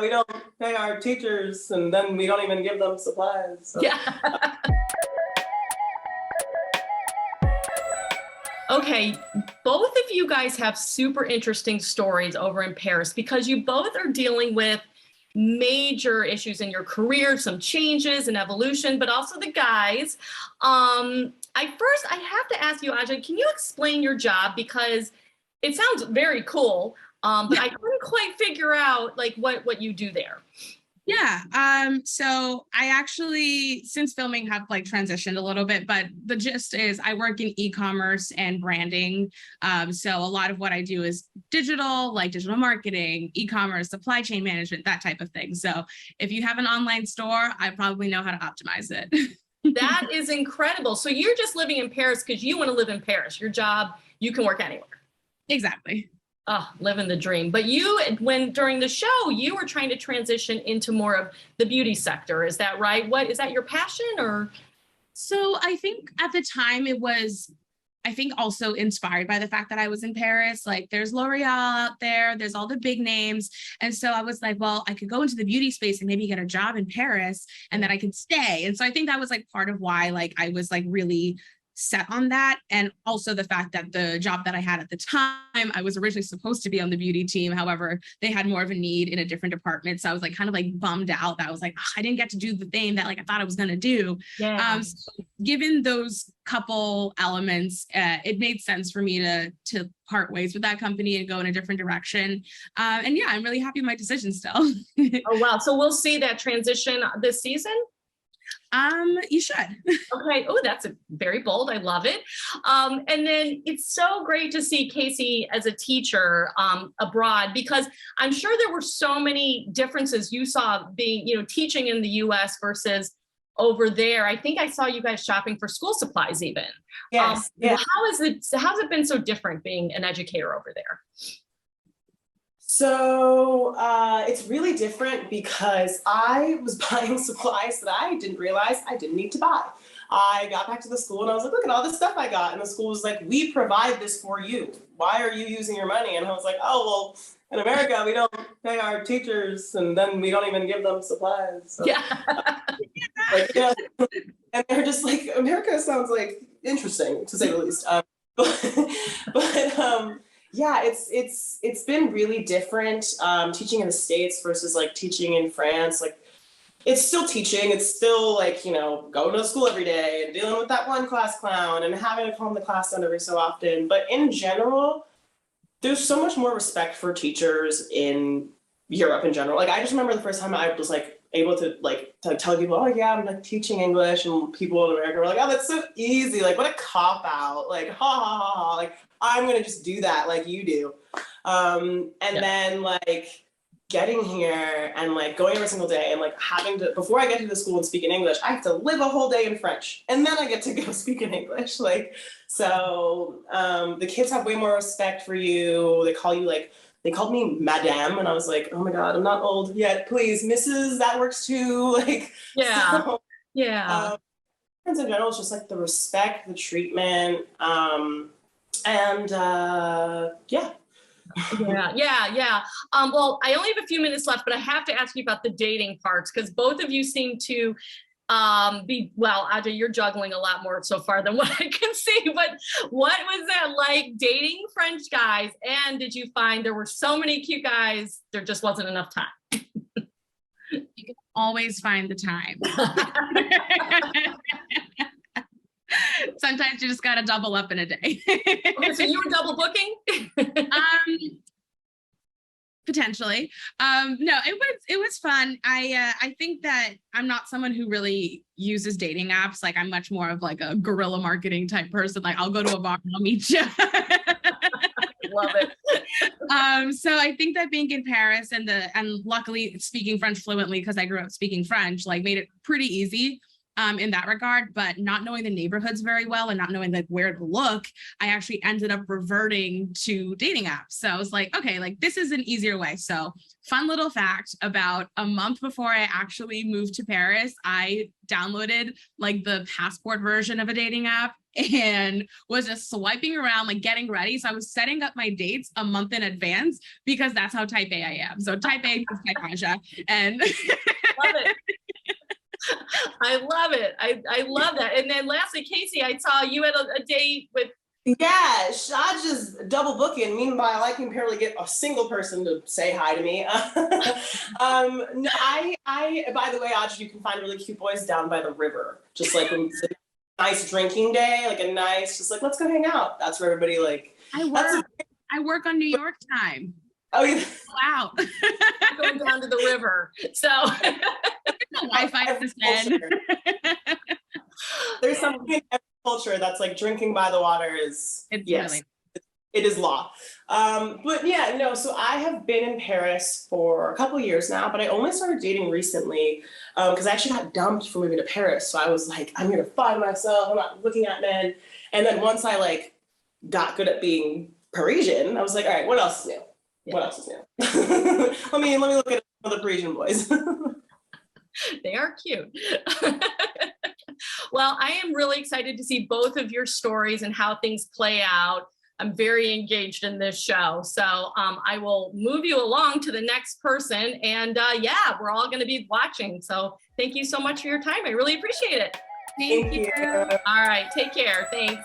we don't pay our teachers, and then we don't even give them supplies. So. Yeah. Okay, both of you guys have super interesting stories over in Paris because you both are dealing with major issues in your career, some changes and evolution, but also the guys. I have to ask you, Adja, can you explain your job? Because it sounds very cool, but I couldn't quite figure out like what you do there. Yeah, so I actually, since filming, have like transitioned a little bit, but the gist is I work in e-commerce and branding. So a lot of what I do is digital, like digital marketing, e-commerce, supply chain management, that type of thing. So if you have an online store, I probably know how to optimize it. That is incredible. So you're just living in Paris because you want to live in Paris. Your job, you can work anywhere. Exactly. Oh, living the dream. But during the show, you were trying to transition into more of the beauty sector. Is that right? Is that your passion or? So I think at the time it was, also inspired by the fact that I was in Paris. Like there's L'Oreal out there's all the big names. And so I was like, well, I could go into the beauty space and maybe get a job in Paris and then I could stay. And so I think that was like part of why like I was like really set on that. And also the fact that the job that I had at the time, I was originally supposed to be on the beauty team. However, they had more of a need in a different department. So I was like kind of like bummed out that I was like, I didn't get to do the thing that like I thought I was going to do. Yeah. So given those couple elements, it made sense for me to part ways with that company and go in a different direction. And yeah, I'm really happy with my decision still. Oh, wow. So we'll see that transition this season? You should. Okay. Oh, that's very bold. I love it. And then it's so great to see Kacey as a teacher abroad, because I'm sure there were so many differences you saw being, teaching in the US versus over there. I think I saw you guys shopping for school supplies even. Yes. Yeah. How's it been so different being an educator over there? So it's really different because I was buying supplies that I didn't realize I didn't need to buy. I got back to the school and I was like, look at all this stuff I got. And the school was like, we provide this for you. Why are you using your money? And I was like, oh, well, in America, we don't pay our teachers and then we don't even give them supplies. So, yeah. And they're just like, America sounds like interesting to say the least. Yeah, it's been really different teaching in the States versus like teaching in France. Like it's still teaching. It's still like, going to school every day and dealing with that one class clown and having to calm the class down every so often. But in general, there's so much more respect for teachers in Europe in general. Like I just remember the first time I was like able to tell people, oh yeah, I'm like teaching English, and people in America were like, oh, that's so easy. Like what a cop out. Like ha ha ha ha. Like I'm gonna just do that like you do. Then like getting here and like going every single day and like having to, before I get to the school and speak in English, I have to live a whole day in French and then I get to go speak in English. Like, so the kids have way more respect for you. They call you they called me Madame, and I was like, oh my God, I'm not old yet. Please, Mrs., that works too. Like, yeah, so, yeah. In general, it's just like the respect, the treatment, yeah. Yeah. Well, I only have a few minutes left, but I have to ask you about the dating parts because both of you seem to Adja, you're juggling a lot more so far than what I can see, but what was that like dating French guys? And did you find there were so many cute guys, there just wasn't enough time? You can always find the time. Sometimes you just got to double up in a day. Okay, so you were double booking? Potentially. No, it was fun. I think that I'm not someone who really uses dating apps. Like I'm much more of like a guerrilla marketing type person. Like I'll go to a bar and I'll meet you. Love it. So I think that being in Paris and luckily speaking French fluently because I grew up speaking French, like made it pretty easy. in that regard, but not knowing the neighborhoods very well and not knowing like where to look, I actually ended up reverting to dating apps. So I was like, okay, like this is an easier way. So fun little fact, about a month before I actually moved to Paris, I downloaded like the passport version of a dating app and was just swiping around, like getting ready. So I was setting up my dates a month in advance because that's how type A I am. So type A is type Aja. And Love it. I love it. I love that. And then lastly, Kacey, I saw you had a date with. Yeah, Shad's double booking. Meanwhile, I can barely get a single person to say hi to me. No, I. By the way, Adja, you can find really cute boys down by the river. Just like when it's a nice drinking day, like a nice, just like let's go hang out. That's where everybody like. I work on New York time. Oh yeah. Wow. Going down to the river. So Wi-Fi understand. There's something in every culture that's like drinking by the water is yes, it is law. But yeah, no, so I have been in Paris for a couple of years now, but I only started dating recently because I actually got dumped for moving to Paris. So I was like, I'm here to find myself. I'm not looking at men. And then once I like got good at being Parisian, I was like, all right, what else is new? Yeah. What else is new? let me look at other Parisian boys. They are cute. Well, I am really excited to see both of your stories and how things play out. I'm very engaged in this show. So I will move you along to the next person. And yeah, we're all going to be watching. So thank you so much for your time. I really appreciate it. Thank you. All right. Take care. Thanks.